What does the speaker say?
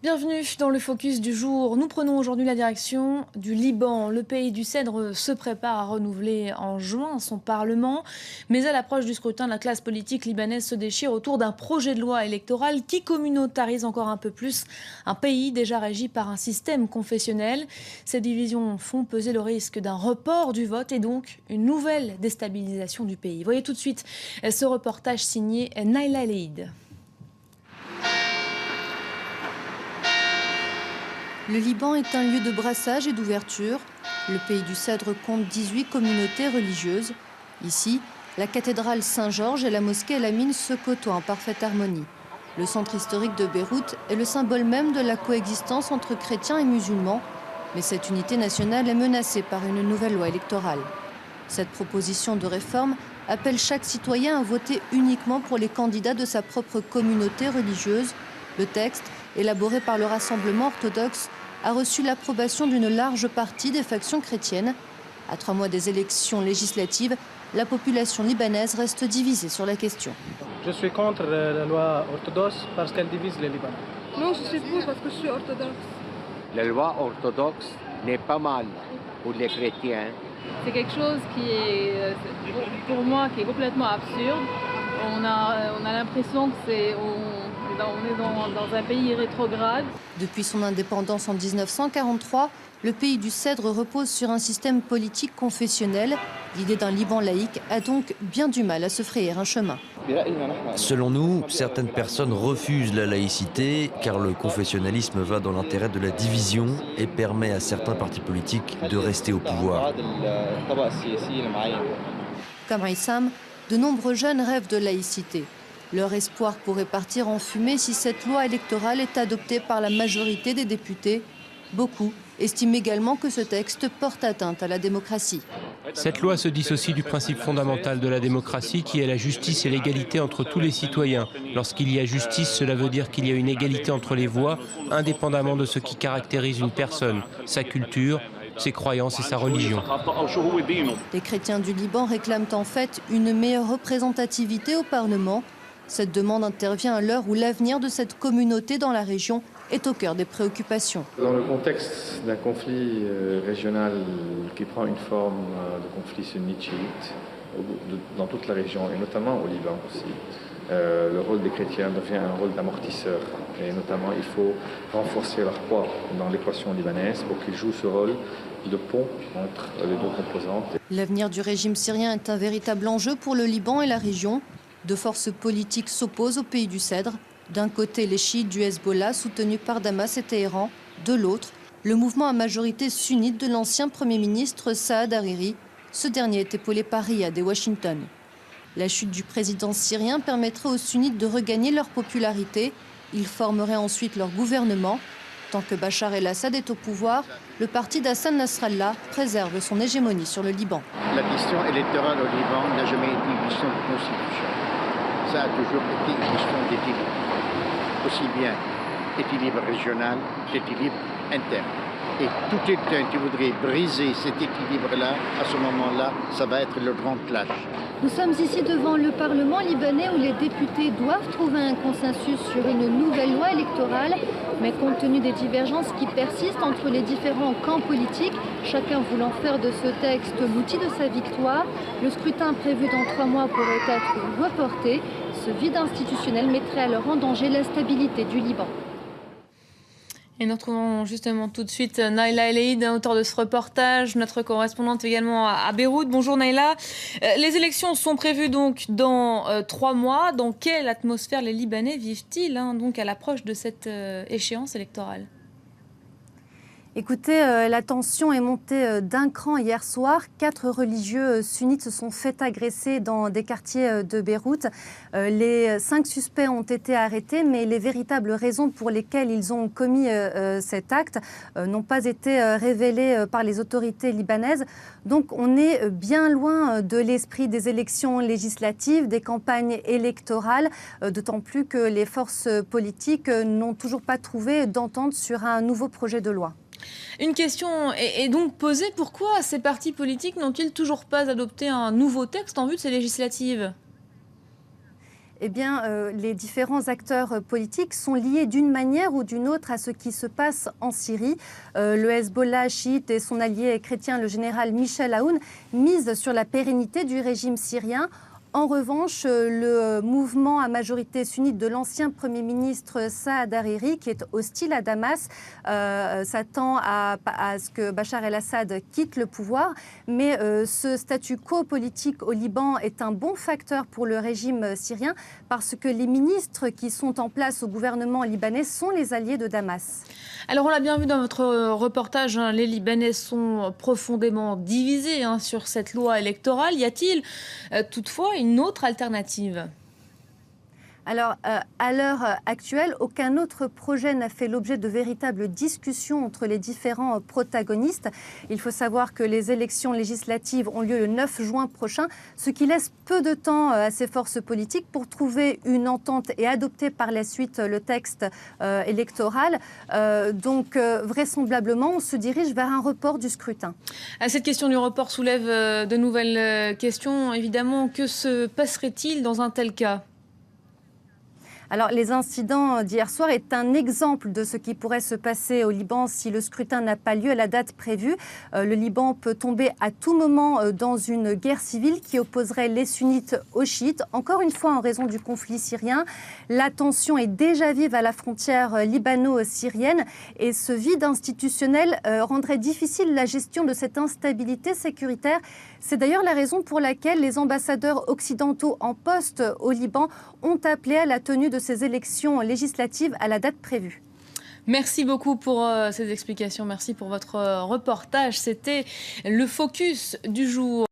Bienvenue dans le focus du jour. Nous prenons aujourd'hui la direction du Liban. Le pays du Cèdre se prépare à renouveler en juin son parlement. Mais à l'approche du scrutin, la classe politique libanaise se déchire autour d'un projet de loi électoral qui communautarise encore un peu plus un pays déjà régi par un système confessionnel. Ces divisions font peser le risque d'un report du vote et donc une nouvelle déstabilisation du pays. Voyez tout de suite ce reportage signé Naila Leïd. Le Liban est un lieu de brassage et d'ouverture. Le pays du Cèdre compte 18 communautés religieuses. Ici, la cathédrale Saint-Georges et la mosquée El Amine se côtoient en parfaite harmonie. Le centre historique de Beyrouth est le symbole même de la coexistence entre chrétiens et musulmans. Mais cette unité nationale est menacée par une nouvelle loi électorale. Cette proposition de réforme appelle chaque citoyen à voter uniquement pour les candidats de sa propre communauté religieuse. Le texte, élaboré par le Rassemblement orthodoxe, a reçu l'approbation d'une large partie des factions chrétiennes. À 3 mois des élections législatives, la population libanaise reste divisée sur la question. Je suis contre la loi orthodoxe parce qu'elle divise les Libanais. Non, je suis pour parce que je suis orthodoxe. La loi orthodoxe n'est pas mal pour les chrétiens. C'est quelque chose qui est, pour moi, qui est complètement absurde. On a l'impression que on est dans un pays rétrograde. Depuis son indépendance en 1943, le pays du Cèdre repose sur un système politique confessionnel. L'idée d'un Liban laïque a donc bien du mal à se frayer un chemin. Selon nous, certaines personnes refusent la laïcité car le confessionnalisme va dans l'intérêt de la division et permet à certains partis politiques de rester au pouvoir. Comme Issam, de nombreux jeunes rêvent de laïcité. Leur espoir pourrait partir en fumée si cette loi électorale est adoptée par la majorité des députés. Beaucoup estiment également que ce texte porte atteinte à la démocratie. Cette loi se dissocie du principe fondamental de la démocratie qui est la justice et l'égalité entre tous les citoyens. Lorsqu'il y a justice, cela veut dire qu'il y a une égalité entre les voix, indépendamment de ce qui caractérise une personne, sa culture, ses croyances et sa religion. Les chrétiens du Liban réclament en fait une meilleure représentativité au Parlement. Cette demande intervient à l'heure où l'avenir de cette communauté dans la région est au cœur des préoccupations. Dans le contexte d'un conflit régional qui prend une forme de conflit sunnite-chiite dans toute la région et notamment au Liban aussi, le rôle des chrétiens devient un rôle d'amortisseur et notamment il faut renforcer leur poids dans l'équation libanaise pour qu'ils jouent ce rôle de pont entre les deux composantes. L'avenir du régime syrien est un véritable enjeu pour le Liban et la région. Deux forces politiques s'opposent au pays du Cèdre. D'un côté, les chiites du Hezbollah, soutenus par Damas et Téhéran. De l'autre, le mouvement à majorité sunnite de l'ancien Premier ministre Saad Hariri. Ce dernier est épaulé par Riyad et Washington. La chute du président syrien permettrait aux sunnites de regagner leur popularité. Ils formeraient ensuite leur gouvernement. Tant que Bachar el-Assad est au pouvoir, le parti d'Hassan Nasrallah préserve son hégémonie sur le Liban. La question électorale au Liban n'a jamais été une question de constitution. Ça a toujours été une question d'équilibre. Aussi bien équilibre régional qu'équilibre interne. Et tout quelqu'un qui voudrait briser cet équilibre-là, à ce moment-là, ça va être le grand clash. Nous sommes ici devant le Parlement libanais où les députés doivent trouver un consensus sur une nouvelle loi électorale. Mais compte tenu des divergences qui persistent entre les différents camps politiques, chacun voulant faire de ce texte l'outil de sa victoire, le scrutin prévu dans 3 mois pourrait être reporté. Ce vide institutionnel mettrait alors en danger la stabilité du Liban. Et nous retrouvons justement tout de suite Naila Leïd, auteur de ce reportage, notre correspondante également à Beyrouth. Bonjour Naila. Les élections sont prévues donc dans 3 mois. Dans quelle atmosphère les Libanais vivent-ils donc à l'approche de cette échéance électorale ? Écoutez, la tension est montée d'un cran hier soir. 4 religieux sunnites se sont fait agresser dans des quartiers de Beyrouth. Les 5 suspects ont été arrêtés, mais les véritables raisons pour lesquelles ils ont commis cet acte n'ont pas été révélées par les autorités libanaises. Donc on est bien loin de l'esprit des élections législatives, des campagnes électorales, d'autant plus que les forces politiques n'ont toujours pas trouvé d'entente sur un nouveau projet de loi. Une question est donc posée, pourquoi ces partis politiques n'ont-ils toujours pas adopté un nouveau texte en vue de ces législatives ? eh bien, les différents acteurs politiques sont liés d'une manière ou d'une autre à ce qui se passe en Syrie. Le Hezbollah chiite et son allié chrétien, le général Michel Aoun, misent sur la pérennité du régime syrien. En revanche, le mouvement à majorité sunnite de l'ancien Premier ministre Saad Hariri, qui est hostile à Damas, s'attend à ce que Bachar el-Assad quitte le pouvoir. Mais ce statu quo politique au Liban est un bon facteur pour le régime syrien parce que les ministres qui sont en place au gouvernement libanais sont les alliés de Damas. Alors on l'a bien vu dans votre reportage, hein, les Libanais sont profondément divisés sur cette loi électorale. Y a-t-il toutefois une autre alternative ? Alors, à l'heure actuelle, aucun autre projet n'a fait l'objet de véritables discussions entre les différents protagonistes. Il faut savoir que les élections législatives ont lieu le 9 juin prochain, ce qui laisse peu de temps à ces forces politiques pour trouver une entente et adopter par la suite le texte électoral. Donc, vraisemblablement, on se dirige vers un report du scrutin. Cette question du report soulève de nouvelles questions. Évidemment, que se passerait-il dans un tel cas ? Alors, les incidents d'hier soir est un exemple de ce qui pourrait se passer au Liban si le scrutin n'a pas lieu à la date prévue. Le Liban peut tomber à tout moment dans une guerre civile qui opposerait les sunnites aux chiites. Encore une fois, en raison du conflit syrien, la tension est déjà vive à la frontière libano-syrienne et ce vide institutionnel rendrait difficile la gestion de cette instabilité sécuritaire. C'est d'ailleurs la raison pour laquelle les ambassadeurs occidentaux en poste au Liban ont appelé à la tenue de ces élections législatives à la date prévue. Merci beaucoup pour ces explications. Merci pour votre reportage. C'était le focus du jour.